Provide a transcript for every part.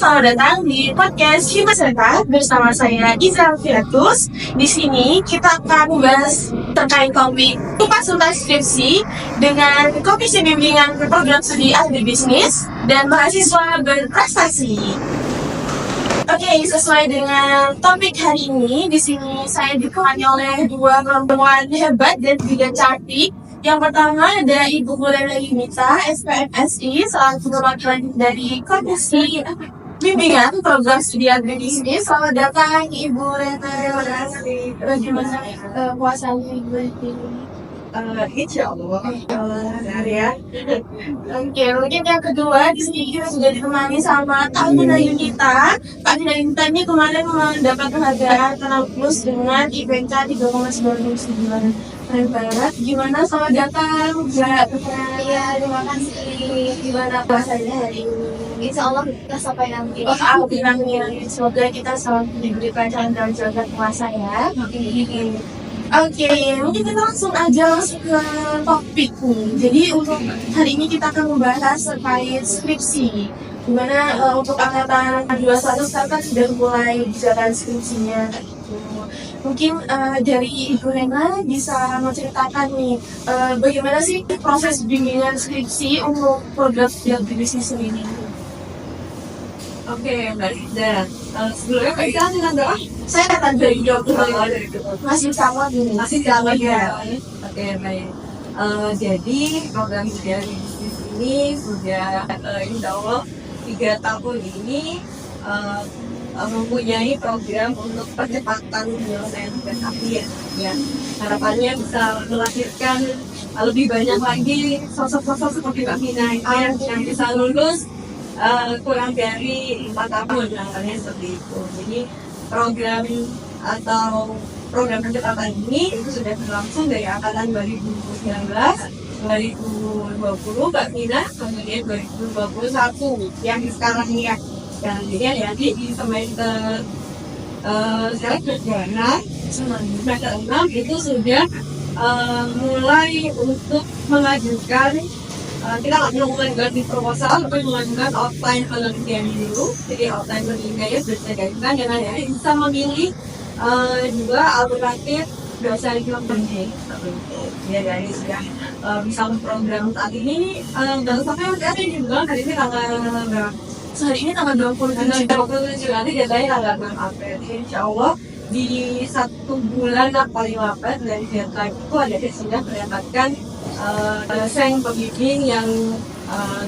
selamat datang di podcast Hima Serta bersama saya Izal Firatus. Di sini kita akan membahas terkait topik kupas tuntas skripsi dengan Komisi Bimbingan Program Studi Ahli Bisnis dan Mahasiswa Berprestasi. Oke, sesuai dengan topik hari ini, di sini saya ditemani oleh dua perempuan hebat dan juga cantik. Yang pertama ada Ibu Lena Yunita, SPMSI, selaku perwakilan dari Komisi Bimbingan Program Studi Agri Bisnis. Selamat datang Ibu Lena. Terima kasih. Bagaimana puasanya Ibu ini? Insya Allah, ya. Oke, mungkin yang kedua di sini kita sudah ditemani sama Kak Nina Yunita. Kak Nina Yunita ini kemarin mendapat penghargaan Tanah Plus dengan IPK 3,99 Barat. Gimana, selamat datang Mbak? Iya, terima kasih. Gimana puasanya hari ini? Insya Allah kita sampai nanti. Amin. Semoga kita selalu diberi kelancaran dalam jalan puasa ya. Oke, mungkin kita langsung aja masuk ke topik nih. Jadi untuk hari ini kita akan membahas terkait skripsi. Dimana untuk angkatan 21 sekarang kan sudah mulai jalan skripsinya gitu. Mungkin dari Ibu Lena bisa menceritakan nih bagaimana sih proses bimbingan skripsi untuk program studi bisnis sendiri. Oke, Mbak Ida. Sebelumnya Mbak Ida dengan doa? Saya akan dari jawab masih sama gini. Masih sama ya. Oke, baik. Jadi program dari bisnis ini sudah insya Allah 3 tahun ini mempunyai program untuk percepatan penyelesaian tugas akhir. Ya, harapannya bisa melahirkan lebih banyak lagi sosok-sosok seperti Mbak Mina yang bisa lulus kurang dari 4 tahun, misalnya seperti itu. Jadi program atau program percepatan ini itu sudah berlangsung dari angkatan 2019, 2020 Mbak Mina, kemudian 2021 yang sekarang ini ya. Dan jadi nanti di semester sekarang semester 6 itu sudah mulai untuk mengajukan kita nggak melakukan ganti proposal, tapi melakukan outline penelitian dulu. Jadi outline penelitiannya sudah digajikan dan nanti bisa memilih juga alternatif dosen yang penting. Ya dari sudah misalnya program saat ini dan sampai nanti ada juga hari ini tanggal berapa? Hari ini tanggal 27 nanti jadwalnya tanggal 6 April. Insya Allah di 1 bulan paling lambat dari deadline itu ada sudah mendapatkan dosen pembimbing yang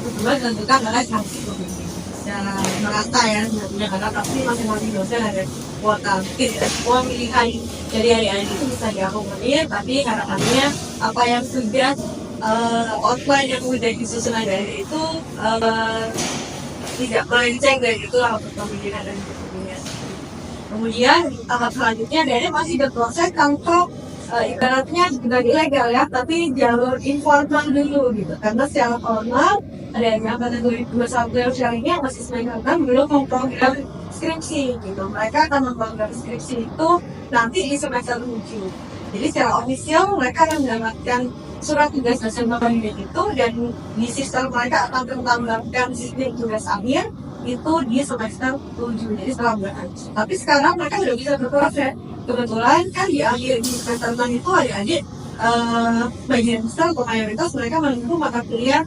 kedua tentukan adalah sanksi pembimbing secara merata ya, sebenarnya karena pasti masing-masing dosen ada kuota, mungkin semua pilihan dari adik-adik itu bisa diakomodir, tapi harapannya apa yang sudah outline yang sudah disusun adik-adik itu tidak melenceng dari itulah untuk pembimbingan dan pembimbingan. Kemudian tahap selanjutnya adik-adik masih berproses untuk ibaratnya juga ilegal ya, tapi jalur informal dulu gitu. Karena secara formal ada yang angkatan 2021 yang sekarang ini masih semester 6 belum memprogram skripsi gitu. Mereka akan memprogram skripsi itu nanti di semester 7. Jadi secara official mereka akan mendapatkan surat tugas dosen pembimbing itu, dan di sistem mereka akan menambahkan sistem tugas akhir itu di semester 7. Jadi setelah bulan. Tapi sekarang mereka sudah bisa berproses. Kebetulan kan di akhir di semester 6 itu adik-adik bagian besar atau mayoritas mereka menempuh mata kuliah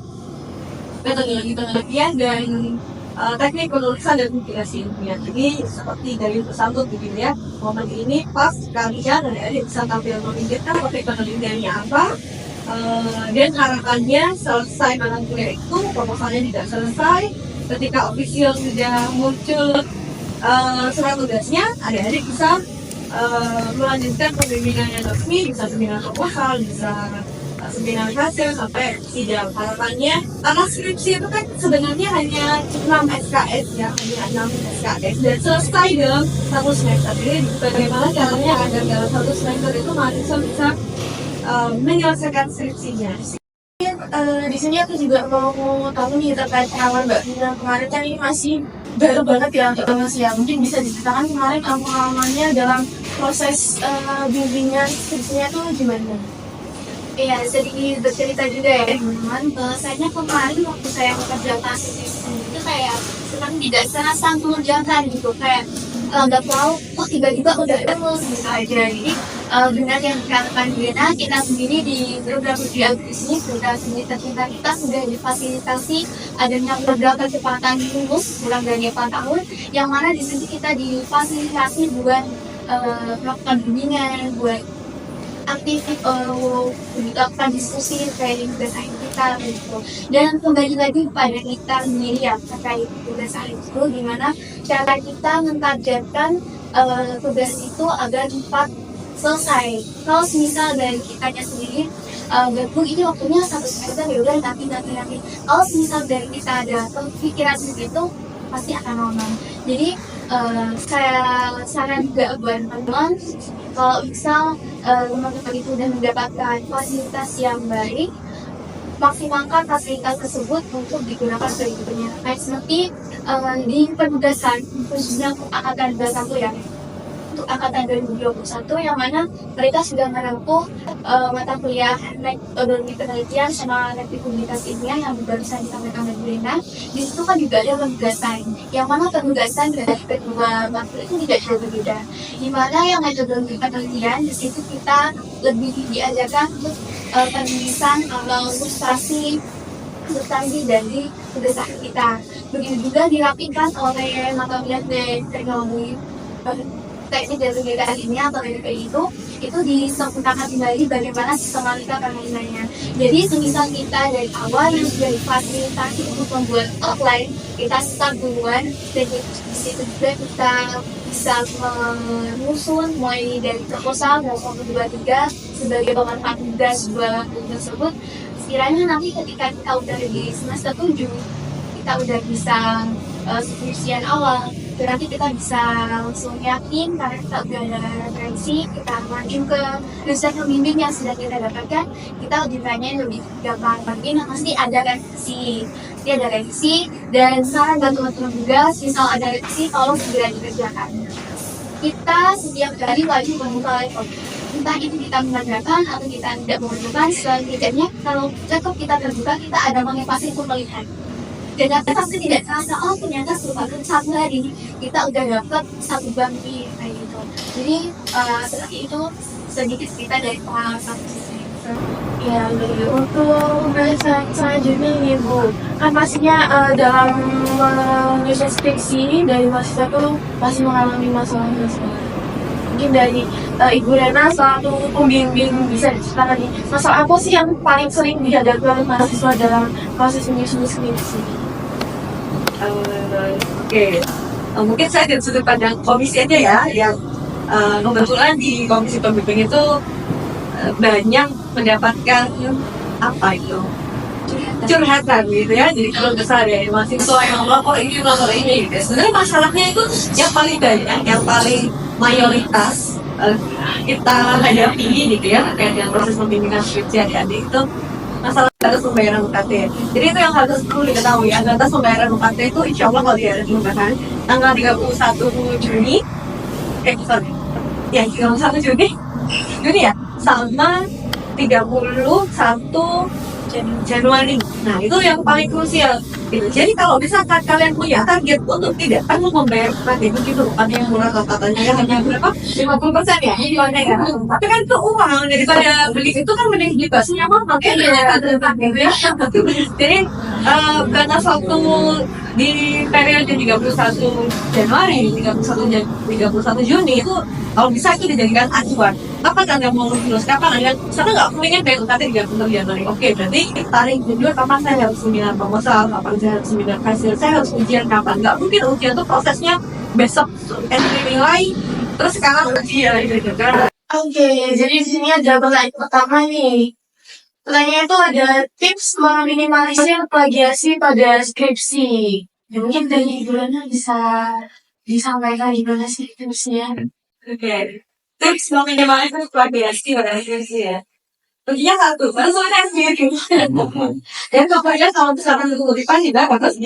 metodologi penelitian dan teknik penulisan dan publikasi ilmiah. Jadi seperti dari bersambut begitu ya, momen ini pas kalian adik-adik bisa tampil memikirkan topik penelitiannya apa, dan harapannya selesai mata kuliah itu proposalnya tidak selesai. Ketika official sudah muncul surat tugasnya, adik-adik bisa melanjutkan pembimbingan yang resmi, bisa seminar proposal, bisa seminar hasil sampai sidang. Harapannya karena skripsi itu kan sebenarnya hanya 6 SKS ya, hanya 6 SKS dan selesai dalam 1 semester. Jadi bagaimana caranya agar dalam 1 semester itu mahasiswa bisa menyelesaikan skripsinya. Di sini aku juga mau tahu nih terkait pengalaman Mbak Vina kemarin, kan ini masih baru banget ya untuk Mas ya. Mungkin bisa diceritakan kemarin pengalamannya dalam proses bimbingan skripsinya itu gimana? Iya, sedikit bercerita juga ya teman-teman, bahwasanya kemarin waktu saya mengerjakan skripsi itu kayak sedang tidak serasa mengerjakan gitu, kayak nggak tahu kok tiba-tiba udah lulus gitu aja. Jadi benar yang dikatakan Gina, kita sendiri di program kerja ini sudah kita sudah difasilitasi adanya program kecepatan lulus kurang dari 4 tahun, yang mana di sini kita difasilitasi buat melakukan bimbingan, buat aktif melakukan diskusi terkait tugas akhir kita gitu. Dan kembali lagi kepada kita sendiri ya terkait tugas akhir itu, gimana cara kita mentargetkan tugas itu agar cepat selesai. Kalau misal dari kitanya sendiri gabung ini waktunya 1 semester ya udah nanti. Kalau misal dari kita ada pikiran seperti itu pasti akan lama. Jadi saya saran juga buat teman-teman, kalau misal teman-teman itu sudah mendapatkan fasilitas yang baik, maksimalkan fasilitas tersebut untuk digunakan berikutnya. Kayak seperti di penugasan khususnya untuk angkatan 21 ya, untuk angkatan 2021 yang mana mereka sudah menempuh mata kuliah metodologi penelitian sama teknik komunikasi ilmiah yang barusan disampaikan oleh Brenda. Di situ kan juga ada penugasan, yang mana penugasan dari kedua matkul itu tidak jauh berbeda. Di mana yang metodologi penelitian di situ kita lebih diajarkan untuk penulisan atau ilustrasi dari tugas akhir kita. Begitu juga dirapikan oleh mata kuliah dari teknologi teknik dan kegiatan ini atau TDP itu disempurnakan kembali bagaimana sistematika penelitiannya. Jadi semisal kita dari awal yang sudah difasilitasi untuk membuat outline, kita start duluan, dan di situ juga kita bisa menyusun mulai dari proposal dan 1, 2, 3 sebagai pemanfaat tugas sebuah tersebut. Sekiranya nanti ketika kita udah di semester 7, kita udah bisa skripsian awal, berarti kita bisa langsung yakin karena kita udah ada referensi, kita maju ke dosen pembimbing yang sudah kita dapatkan, kita lebih banyak lebih gampang lagi. Nah, pasti ada revisi, dan saran buat teman-teman juga, misal ada revisi, tolong segera dikerjakan. Kita setiap hari wajib membuka laptop, entah itu kita mengerjakan atau kita tidak mengerjakan, setidaknya kalau laptop kita terbuka, kita ada motivasi untuk melihat. Dan pasti tidak terasa, oh ternyata merupakan 1 hari kita udah dapat 1 bangki kayak gitu. Jadi seperti itu sedikit cerita dari pengalaman saya. Ya, jadi untuk pembahasan selanjutnya nih Bu, kan pastinya dalam menyusun skripsi dari mahasiswa itu masih mengalami masalah-masalah. Mungkin dari Ibu Rena selaku pembimbing bisa diceritakan nih, masalah apa sih yang paling sering dihadapi oleh mahasiswa dalam proses menyusun skripsi? Oke. Mungkin saya dari sudut pandang komisi aja ya, yang kebetulan di komisi pembimbing itu banyak mendapatkan apa itu curhatan gitu ya. Jadi kalau besar ya mahasiswa yang melapor ini gitu. Sebenarnya masalahnya itu yang paling banyak, yang paling mayoritas kita hadapi gitu ya terkait dengan proses pembimbingan skripsi adik-adik itu masalah atas pembayaran UKT. Jadi itu yang harus perlu diketahui. Atas pembayaran UKT itu insya Allah kalau ada perubahan tanggal 31 Juni, ya 31 Juni ya, sama 31 Januari. Nah itu yang paling krusial gitu. Jadi kalau misalkan kalian punya target untuk tidak perlu membayar UKT begitu, UKT yang murah katanya ya hanya berapa 50% ya, tapi kan itu uang daripada beli itu kan mending beli baksonya mahal kayaknya gitu ya. Jadi batas waktu di periode 31 Januari 31 Juni itu kalau bisa itu dijadikan acuan. Kapan Anda mau lulus? Kapan Anda? Karena nggak mungkin kayak UKT 30 Januari. Oke, berarti tarik jujur kapan saya harus seminar proposal, kapan saya harus seminar hasil, saya harus ujian kapan? Nggak mungkin ujian itu prosesnya besok entry nilai, terus sekarang ujian gitu kan? Oke, jadi di sini ada pertanyaan pertama nih. Pertanyaan itu ada tips meminimalisir plagiasi pada skripsi. Ya, mungkin dari Ibu Rena bisa disampaikan gimana sih tipsnya? Oke. Tips meminimalisir plagiasi pada skripsi ya. Kuncinya satu, langsung saya sendiri. Dan pokoknya kalau misalkan kutipan tidak harus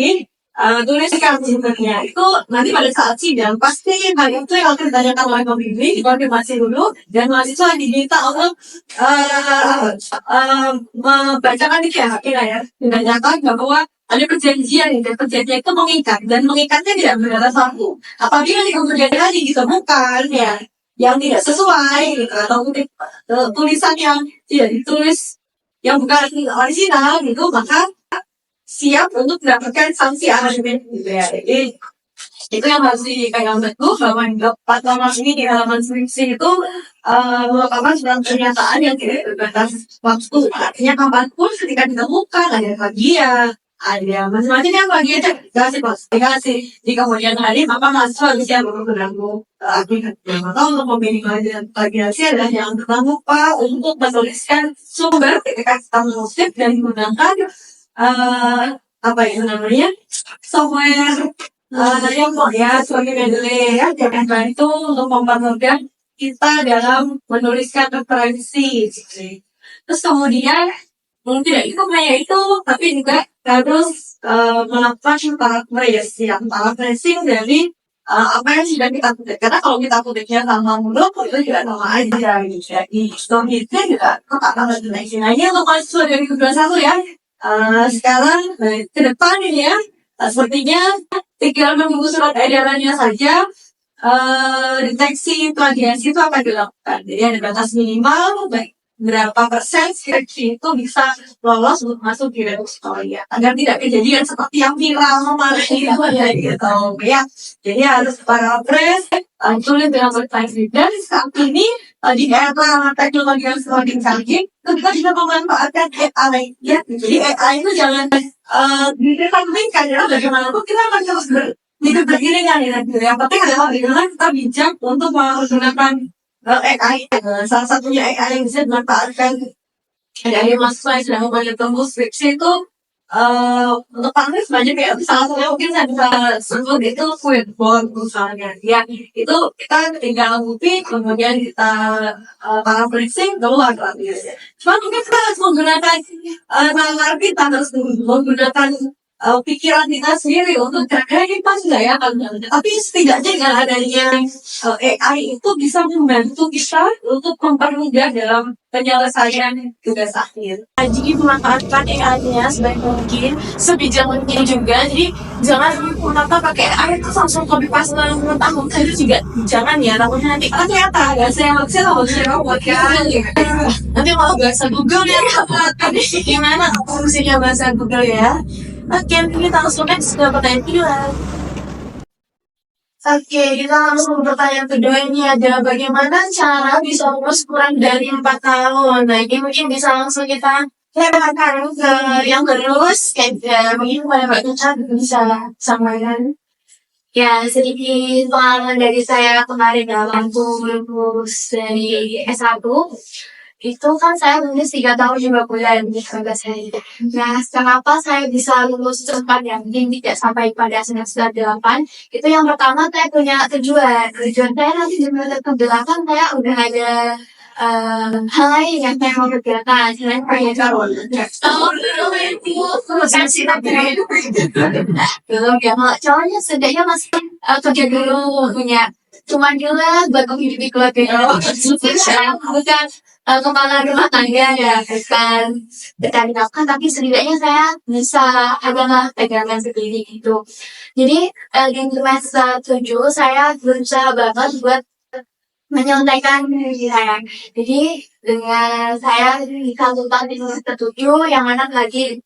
tuliskan sebenarnya itu nanti pada saat sidang pasti hal itu yang akan ditanyakan oleh pembimbing dikonfirmasi dulu dan mahasiswa diminta untuk membacakan itu ya ditanyakan bahwa ada perjanjian dan perjanjian itu mengikat dan mengikatnya tidak berdasar satu apabila di kemudian hari ditemukan ya yang tidak sesuai gitu atau tulisan yang tidak ditulis yang bukan original gitu maka siap untuk mendapatkan sanksi amandemen gitu ya. Jadi itu yang harus dipegang teguh bahwa dapat nomor ini di halaman skripsi itu merupakan surat pernyataan yang tidak terbatas waktu. Artinya kapanpun ketika ditemukan ada bagian ada macam-macam yang bagian dikasih di kemudian hari maka mahasiswa bisa mengganggu aplikasi atau untuk memilih bagian adalah yang lupa untuk menuliskan sumber ketika kita mengutip dan menggunakan apa itu namanya software yang ya sebagai medley ya jangan bantu untuk mempermudah kita dalam menuliskan referensi terus kemudian tidak itu hanya itu tapi juga harus melakukan tahap tracing dari apa yang sudah kita kutip karena kalau kita kutipnya sama mulu itu juga sama aja jadi storage-nya juga kok banget nah ini untuk mahasiswa dari 2021 ya sekarang ke depan ini ya sepertinya tinggal menunggu surat edarannya saja deteksi plagiasi itu akan dilakukan jadi ada batas minimal baik berapa persen skripsi itu bisa lolos untuk masuk di repository ya agar tidak kejadian seperti yang viral kemarin ya gitu ya jadi harus paraphrase tulis dengan bertanya dan saat ini di era teknologi yang semakin canggih kita bisa memanfaatkan AI ya jadi AI itu jangan dikesampingkan ya bagaimanapun kita akan terus hidup beriringan ya yang penting adalah bagaimana kita bijak untuk menggunakan AI salah satunya AI yang bisa dimanfaatkan dari mahasiswa yang sedang membantu skripsi itu untuk panulis banyak ya salah satunya mungkin saya bisa sebut itu Quidboard misalnya ya itu kita tinggal ngutip kemudian kita paraphrasing keluar gitu cuma mungkin kita harus menggunakan nalar kita harus menggunakan pikiran kita sendiri untuk kira-kira ini pas nggak ya tapi setidaknya dengan adanya AI itu bisa membantu kita untuk mempermudah dalam penyelesaian tugas akhir. Jadi memanfaatkan AI-nya sebaik mungkin, sebijak mungkin juga. Jadi jangan menggunakan pakai AI itu langsung copy paste mentah-mentah itu juga jangan ya. Takutnya nanti ternyata ada saya buat kan. Nanti malah bahasa Google ya. Gimana fungsinya bahasa Google ya? Oke, kita langsung next ke pertanyaan kedua. Oke, kita langsung ke pertanyaan kedua ini ada bagaimana cara bisa lulus kurang dari 4 tahun. Nah, ini mungkin bisa langsung kita lemparkan ke yang lulus. Kayak mungkin pada Mbak Tuca bisa sampaikan. Ya, sedikit pengalaman dari saya kemarin dalam lulus dari S1. Itu kan saya lulus 3 tahun 5 bulan di keluarga saya. Nah, kenapa saya bisa lulus cepat ya? Mungkin tidak sampai pada semester 8. Itu yang pertama saya punya tujuan. Tujuan saya nanti di semester 8 saya udah ada hal lain yang saya mau kerjakan. Selain proyek belum ya, kalau cowoknya setidaknya masih kerja dulu punya cuma juga buat menghidupi keluarga bukan kepala rumah tangga ya bukan bertani nafkah tapi setidaknya saya bisa adalah pegangan sendiri gitu jadi di semester 7 saya berusaha banget buat menyelesaikan diri saya jadi dengan saya dikalkulkan di semester 7 yang mana lagi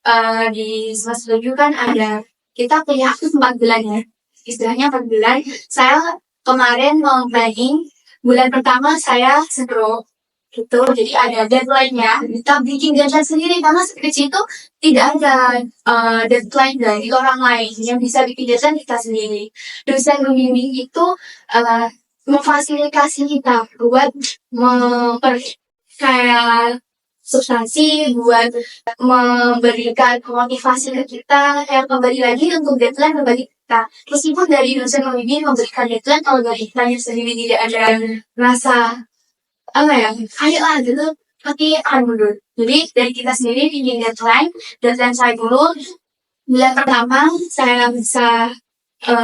di semester 7 kan ada kita punya aktif 4 bulan ya istilahnya 4 bulan saya kemarin mau planning bulan pertama saya stroke gitu jadi ada deadline-nya kita bikin deadline sendiri karena skripsi itu tidak ada deadline dari orang lain yang bisa bikin deadline kita sendiri dosen pembimbing itu memfasilitasi kita buat kayak substansi buat memberikan motivasi ke kita yang kembali lagi untuk deadline kembali kita meskipun dari dosen pembimbing memberikan deadline kalau dari kita sendiri tidak ada rasa apa ya ayo lah gitu tapi akan mundur jadi dari kita sendiri bikin deadline saya dulu bulan pertama saya bisa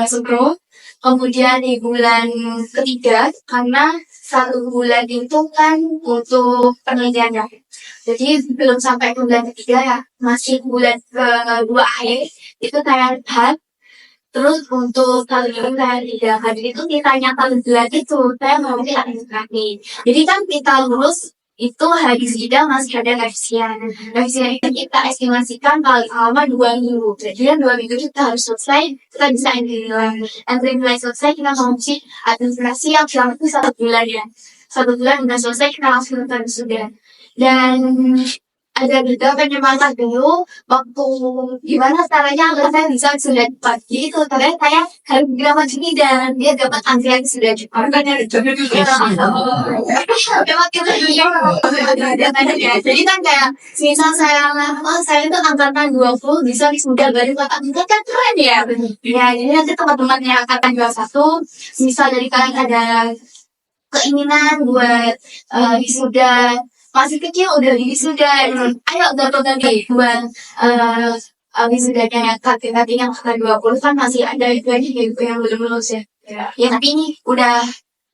sempro. Kemudian di bulan ketiga, karena 1 bulan itu kan untuk penelitian ya. Jadi belum sampai ke bulan ketiga ya, masih bulan kedua akhir, itu saya rehat. Terus untuk kalian saya tidak hadir itu ditanya bulan itu, saya mau tidak lagi. Jadi kan kita lulus itu hari sidang masih ada revisian. Revisian itu kita estimasikan paling lama 2 minggu. Jadi 2 minggu kita harus selesai, kita bisa entry nilai selesai, kita ngisi administrasi yang selama itu 1 bulan ya. 1 bulan udah selesai, kita langsung sudah. Dan ada juga penyemangat dulu waktu gimana caranya agar saya bisa sudah pagi itu karena saya harus segera maju dan dia dapat antrian sudah cepat. Jadi kan kayak misal saya itu angkatan 20 bisa wisuda baru angkatan kan keren ya. Ya jadi nanti teman-teman yang angkatan 21 misal dari kalian ada keinginan buat wisuda masih kecil udah wisuda, ayo ganti buat wisudanya kakek-kakek yang angkatan 20 kan masih ada itu aja gitu yang belum lulus ya. Ya tapi ini udah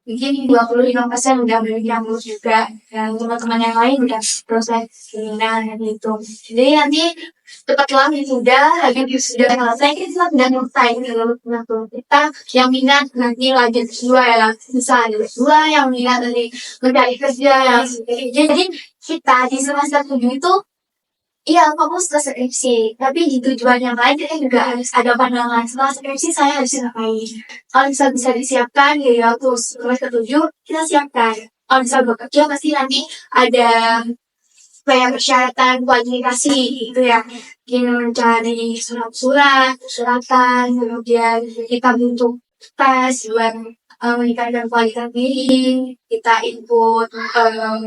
mungkin 25% udah yang lulus juga, dan teman-teman yang lain udah proses seminar gitu. Jadi nanti cepatlah wisuda, lagi wisuda selesai kita udah nyelesain gitu. Kita yang minat nanti lanjut S2 ya, bisa ada S2 yang minat nanti mencari kerja yang jadi kita di semester 7 itu iya fokus ke skripsi, tapi di tujuan yang lain kita juga harus ada pandangan setelah skripsi saya harus ngapain. Kalau bisa disiapkan ya terus semester 7 kita siapkan. Kalau bisa bekerja pasti nanti ada kayak persyaratan kualifikasi gitu ya, kita mencari surat-surat, persyaratan, kemudian kita butuh tes buat meningkatkan kualitas diri, kita input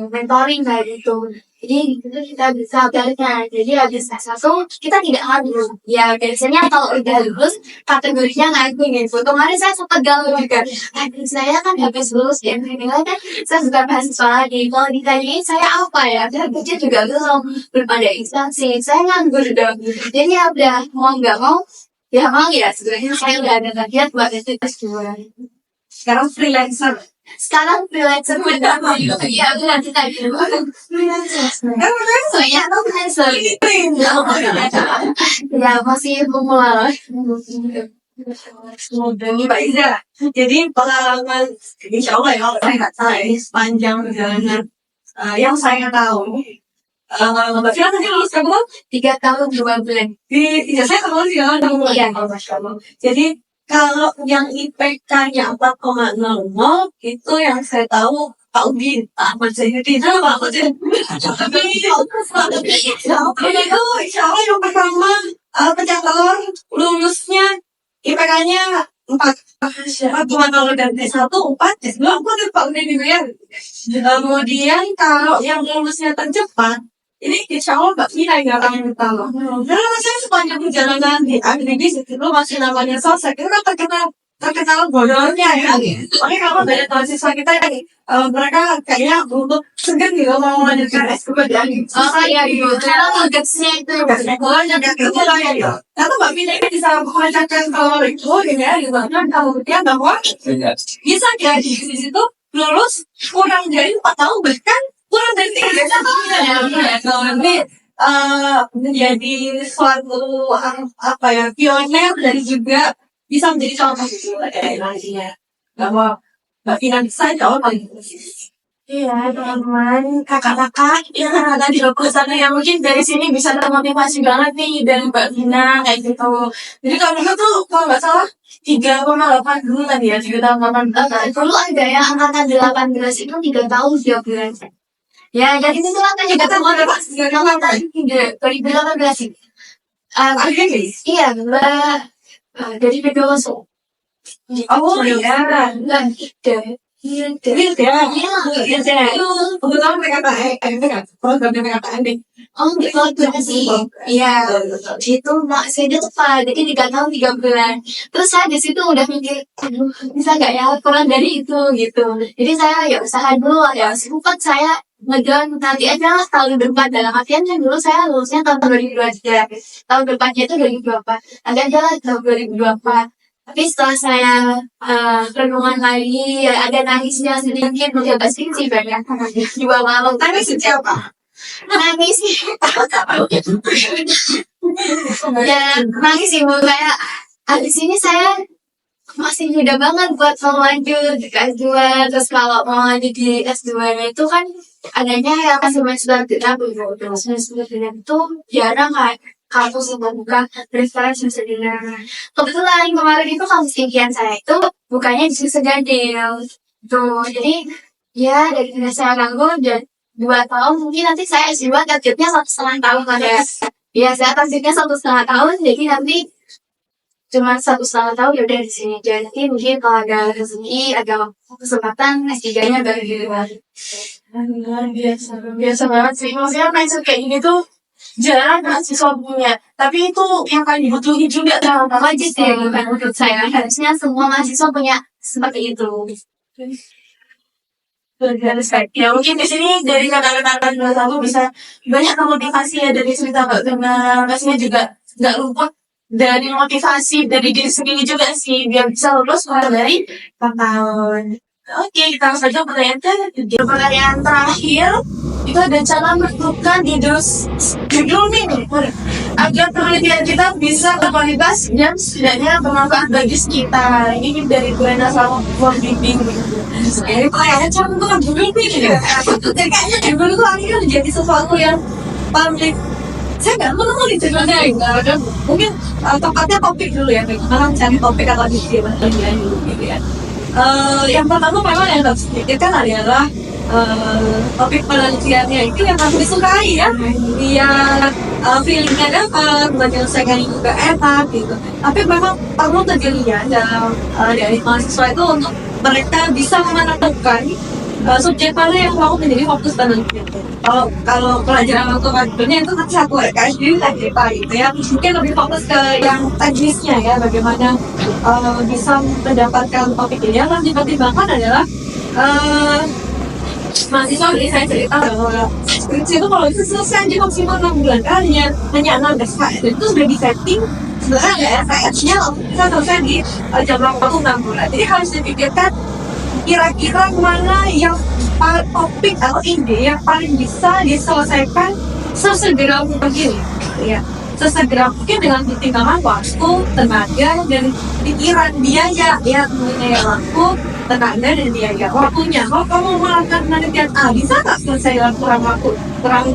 mentoring kayak gitu. Jadi itu kita bisa belajar. Jadi habis S1 kita tidak harus. Ya biasanya kalau udah lulus kategorinya ngaku gitu. Kemarin saya sempat galau juga. Aduh saya kan habis lulus ya. Nilai kan saya suka mahasiswa lagi. Kalau ditanyain saya apa ya? Saya kerja juga belum ada instansi. Saya nganggur dong. Jadi ya udah mau nggak mau ya sebenarnya saya udah ada target buat itu S2. Sekarang freelancer. Benar. Iya benar kita dulu. Soalnya aku freelancer. Ya masih pemula. Semoga nih Mbak Iza. Jadi pengalaman insya Allah ya saya nggak salah ini sepanjang perjalanan yang saya tahu. Mbak Vina tadi lulus berapa? 3 tahun 2 bulan. Iya saya kalau di jalan tahun Iya. Masya Allah. Jadi kalau yang IPK-nya 4,00 itu yang saya tahu Pak Udin, Ahmad Zainuddin, Pak Udin. Itu insya Allah yang pertama pecah telur lulusnya IPK-nya 4,0 dan S1 4, S2 4 Pak Udin juga ya. Kemudian kalau yang lulusnya tercepat ini insya Allah Mbak Vina yang akan pertama. Karena saya sepanjang perjalanan di agribis itu masih namanya sosok itu kan terkenal bodohnya ya. Makanya kalau dari mahasiswa kita ini mereka kayaknya untuk segan gitu mau melanjutkan S2 di agribis. Oh iya gitu. Karena tugasnya itu. Karena Mbak Vina ini bisa mengajarkan kalau itu ya, gimana kalau dia bahwa bisa jadi di situ lulus kurang dari 4 tahun bahkan kurang dari 3 tahun ya. Kalau nanti menjadi suatu pioner dan juga bisa menjadi contoh gitu dari nantinya bahwa Mbak Vina bisa jauh paling Iya, teman-teman, kakak-kakak yang ada di luar sana yang mungkin dari sini bisa termotivasi banget nih dari Mbak Vina kayak gitu. Jadi kalau dulu tuh kalau nggak salah 3,8 dulu tadi ya, 3 tahun 8 Dulu ada ya angkatan 18 itu 3 tahun 3 bulan. Ya, jadi itu kan juga termotivasi karena kan 2018 sih. Iya, Mbak. Dari video masuk. oh iya Bulan 3. ya kebetulan PKKN program PKKN deh. Oh, gitu sih. Iya. Itu saya tepat. Jadi 3 tahun 3 bulan. Terus saya di situ udah mikir, aduh, bisa gak ya kurang dari itu gitu. Jadi saya ya usaha dulu ya. Sempat saya ngedown nanti aja lah tahun depan, dalam artian kan dulu saya lulusnya tahun 2023, tahun depannya itu 2024, nanti aja lah tahun 2024. Tapi setelah saya renungan lagi, ya ada nangisnya sedikit, mencoba sih banyak juga malam. Tapi siapa? Nangis sih. Ya nangis ibu, kayak abis ini saya masih muda banget buat mau lanjut ke S2. Terus kalau mau lanjut di S2 itu kan adanya yang semester genap, semester genap itu jarang kan kampus yang membuka pendaftaran semester genap. Kebetulan kemarin itu kampus impian saya itu bukanya di semester ganjil tuh, jadi ya dari saya nganggur dan 2 tahun, mungkin nanti saya S2 targetnya 1,5 tahun kan ya. Ya saya targetnya 1,5 tahun, jadi nanti cuma 1,5 tahun ya udah di sini aja. Nanti mungkin kalau ada rezeki, ada kesempatan S3-nya baru di luar. Luar biasa banget sih. Maksudnya mindset kayak gini tuh jarang mahasiswa punya. Tapi itu yang kalian dibutuhin juga kan. Wajib sih menurut saya. Harusnya semua mahasiswa punya seperti itu. Respect. Ya mungkin di sini dari kata-kata aku bisa banyak motivasi ya dari cerita Mbak Firna. Pastinya juga nggak luput dari motivasi dari diri sendiri juga sih biar bisa lulus keluar dari 4 tahun. Oke, kita langsung saja pertanyaan terakhir. Itu ada cara menentukan judul nih agar penelitian kita bisa berkualitas dan setidaknya bermanfaat bagi sekitar. Ini dari Buena sama Bimbing. Ini pertanyaan cara menentukan judul nih. Kayaknya judul itu akhirnya jadi sesuatu yang publik. Saya nggak menemukan judulnya, kan mungkin topiknya topik dulu ya, bagaimana cari topik atau penelitian dulu gitu ya. Yang pertama memang yang harus dipikirkan adalah topik penelitiannya itu yang harus disukai ya, dia feelingnya dapat, menyelesaikan juga enak gitu. Tapi memang perlu kejelian dari mahasiswa itu untuk mereka bisa menentukan subjek mana yang mau menjadi fokus penelitian. Kalau pelajaran waktu kadernya itu kan satu RKS jadi TJP gitu ya, mungkin lebih fokus ke yang teknisnya ya, bagaimana bisa mendapatkan topik ini. Yang harus dipertimbangkan adalah mahasiswa ini saya cerita bahwa skripsi itu kalau itu selesai aja maksimal 6 bulan kan, hanya 16 KS itu sudah di setting sebenarnya ya KS-nya bisa selesai di jam waktu 6 bulan. Jadi harus dipikirkan kira-kira mana yang topik atau ide yang paling bisa diselesaikan sesegera mungkin ya, sesegera mungkin dengan pertimbangan waktu, tenaga, dan pikiran biaya ya, punya waktu, tenaga, dan biaya. Waktunya, kalau kamu melakukan penelitian A bisa nggak selesai dalam kurang waktu kurang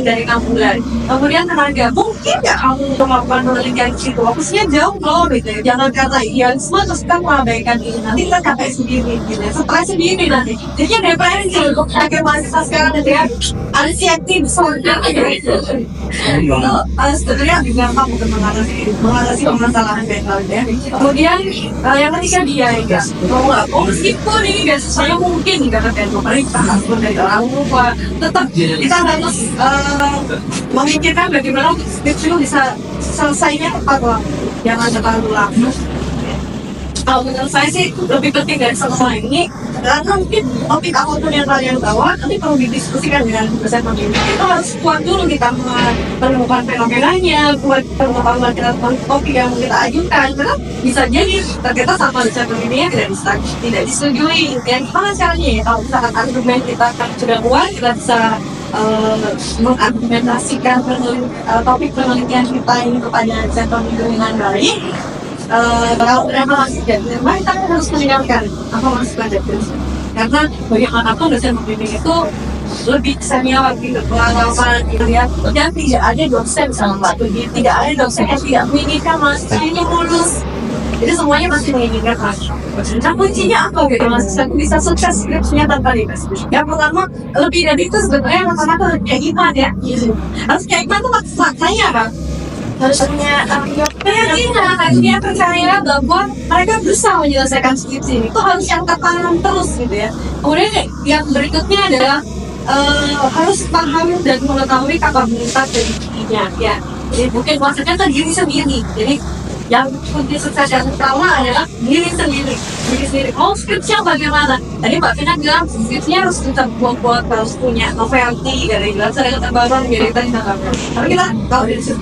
dari 6 bulan. Kemudian tenaga, mungkin nggak kamu melakukan penelitian di situ, fokusnya jauh loh gitu ya. Jangan kata iya semua terus kita mengabaikan ini, nanti kita capek sendiri gitu ya, stres sendiri nanti. Jadinya depresi untuk pakai mahasiswa sekarang gitu ya, anxiety disorder gitu. Sebenarnya juga kamu mengatasi permasalahan mental ya. Kemudian yang ketiga biaya, mau nggak mau meskipun ini biasanya mungkin nggak terkait pemerintah ataupun dari orang tua, tetap kita harus memikirkan bagaimana skripsi itu bisa selesainya tepat waktu, jangan terlalu lama. Kalau menurut saya sih lebih penting dari semua ini karena mungkin topik apapun yang kalian bawa nanti perlu didiskusikan dengan dosen pembimbing. Itu harus kuat dulu kita menemukan fenomenanya, buat menemukan topik yang kita ajukan. Karena bisa jadi ternyata sama dosen pembimbingnya tidak disetujui. Dan gimana caranya ya kalau misalkan argumen kita sudah kuat, kita bisa mengargumentasikan topik penelitian kita ini kepada dosen pembimbing dengan baik. Kalau berapa masih jadi, kita harus mendengarkan apa masukan dari dosen. Karena bagaimanapun dosen pembimbing itu lebih senior gitu, pengalaman gitu ya. Dan tidak ada dosen sama tidak ada dosen yang tidak menginginkan mahasiswanya lulus. Jadi semuanya masih menginginkan mahasiswa. Nah kuncinya apa gitu mahasiswa bisa sukses skripsinya tanpa dites? Yang pertama lebih dari itu sebenarnya rata-rata kayak iman ya. Harus kayak iman tuh maknanya kan. Harus punya keyakinan, harusnya percaya bahwa mereka bisa menyelesaikan skripsi ini. Itu harus yang tertanam terus gitu ya. Kemudian yang berikutnya adalah harus paham dan mengetahui kapabilitas dari dirinya ya. Jadi mungkin maksudnya ke diri sendiri. Jadi Yang kunci sukses yang pertama adalah diri sendiri. Mau skripsinya bagaimana? Tadi Mbak Vina bilang skripsinya harus kita buat, harus punya novelty, dari bilang saya ketebalan, dari kita tidak ngomong. Tapi kita kalau dari sisi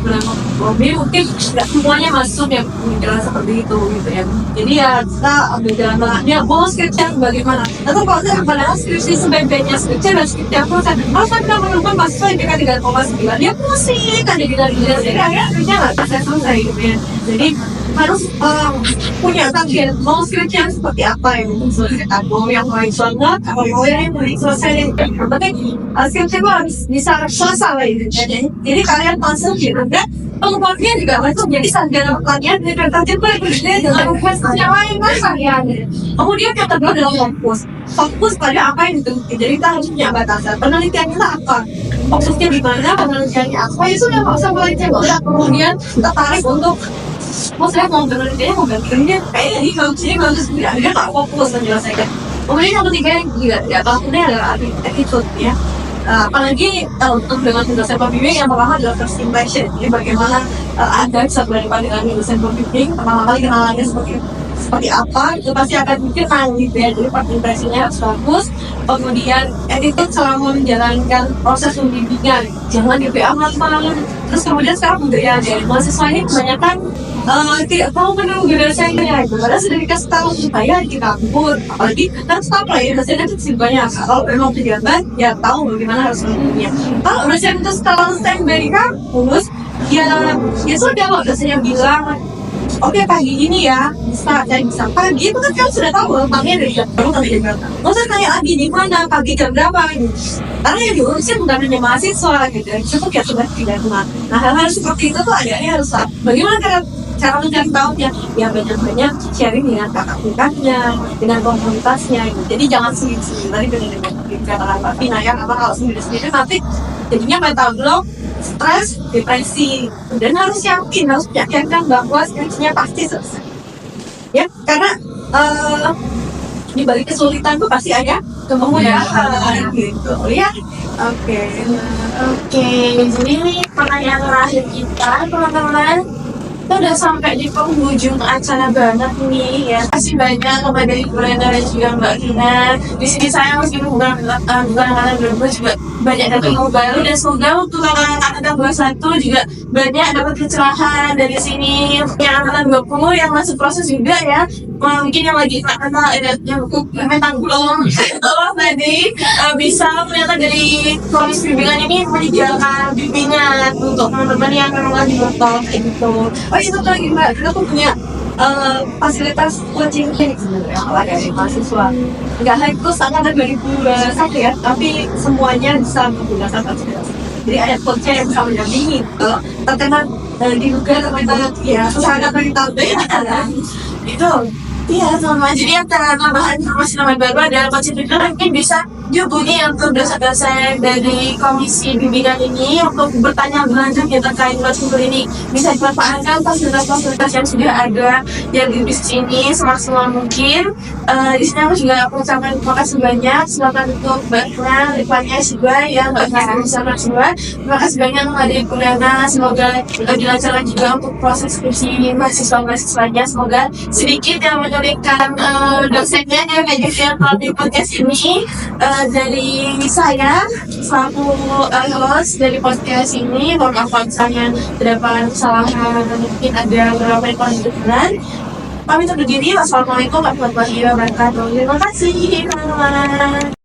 hobi mungkin tidak semuanya masuk yang pemikiran seperti itu gitu ya. Jadi ya kita ambil jalan tengahnya. Mau skripsinya bagaimana? Atau kalau saya padahal skripsi sebaik-baiknya skripsi dan skripsi yang proses. Kalau saya tidak menemukan mahasiswa yang PK 3,9, dia pusing kan jadi akhirnya nggak bisa selesai gitu ya. Jadi harus punya target mau skripsinya seperti apa yang mau yang baik banget atau mau yang baik selesai. Yang penting skripsi itu harus bisa selesai gitu. Jadi kalian masuk gitu kan, pengumpulnya juga masuk jadi sarjana pertanian di target gue gede dengan investasi yang lain kan kalian. Kemudian yang kedua adalah fokus pada apa yang dituntut. Jadi kita harus punya batasan. Penelitian kita apa? Fokusnya di mana? Penelitiannya apa? Ya sudah nggak usah penelitian. Kemudian kita tarik untuk saya mau penelitiannya mau gantinya kayaknya di kalau sini bagus tidak ada tak fokus menyelesaikan. Kemudian yang ketiga yang juga tidak pentingnya adalah attitude ya. Apalagi untuk dengan dosen pembimbing yang pertama adalah first impression. Jadi bagaimana Anda bisa berhadapan dengan dosen pembimbing, pertama kali kenalannya seperti apa, itu pasti akan dikenal gitu ya. Jadi first impressionnya harus bagus. Kemudian attitude selama menjalankan proses pembimbingan, jangan DPA malam. Terus kemudian sekarang juga ya dari mahasiswa ini kebanyakan tidak mau menunggu dosennya itu, padahal sudah dikasih tahu supaya kita kabur. Apalagi kan staff lah ya, dosennya itu banyak. Kalau memang pejabat ya tahu bagaimana harus menunggunya. Kalau dosen itu setelah standby di kampus, ya sudah kalau dosennya bilang oke pagi ini ya bisa pagi itu kan kamu sudah tahu paginya dari jam berapa sampai jam berapa. Nggak usah tanya lagi di mana pagi jam berapa gitu. Karena yang diurusin bukan hanya mahasiswa gitu, cukup ya sudah tidak kemana. Nah hal-hal seperti itu tuh adanya harus bagaimana cara mencari tahunya ya banyak-banyak sharing dengan kakak tingkatnya, dengan komunitasnya gitu. Jadi jangan sendiri-sendiri tadi dengan kata Mbak Vina ya, karena kalau sendiri-sendiri nanti jadinya mental block, stres, depresi, dan harus yakinkan bahwa skripsinya pasti selesai ya, karena di balik kesulitan tuh pasti ada kemudahan gitu ya. Oke, jadi ini pertanyaan terakhir kita teman-teman. Kita udah sampai di penghujung acara banget nih ya. Terima kasih banyak kepada Ibu Brenda dan juga Mbak Vina. Di sini saya meskipun bukan angkatan 2022 juga banyak dapat ilmu baru, dan semoga untuk angkatan 21 juga banyak dapat pencerahan dari sini. Yang angkatan 20 yang masih proses juga ya. Mungkin yang lagi kenal yang mentang belum tadi bisa ternyata dari komisi bimbingan ini menyediakan bimbingan untuk teman-teman yang memang lagi bertolak kayak gitu. Oh itu tuh lagi Mbak, kita tuh punya fasilitas coaching klinik sebenarnya dari mahasiswa. Nggak hanya itu angkatan 2021 ya, tapi semuanya bisa menggunakan fasilitas. Jadi ada coachnya yang bisa mendampingi. Kalau terkena diduga terkena ya sangat beritahu ya itu. Iya teman-teman, jadi antara tambahan informasi baru adalah coaching itu mungkin bisa dihubungi untuk dosen-dosen dari komisi bimbingan ini untuk bertanya lebih lanjut ya terkait coaching ini. Bisa dimanfaatkan fasilitas-fasilitas yang sudah ada yang di bisnis ini semaksimal mungkin. Di sini aku juga mengucapkan terima kasih banyak. Silakan untuk Mbak Rifanya juga ya, Mbak Rifanya bisa semua. Terima kasih banyak kepada Ibu Nana. Semoga dilancarkan juga untuk proses skripsi mahasiswa-mahasiswanya. Semoga sedikit yang menyulitkan dosennya yang ngajarin di podcast ini. Dari saya selaku host dari podcast ini, mohon maaf kalau misalnya terdapat kesalahan, mungkin ada beberapa yang pamit undur diri. Wassalamualaikum warahmatullahi wabarakatuh. Terima kasih teman-teman.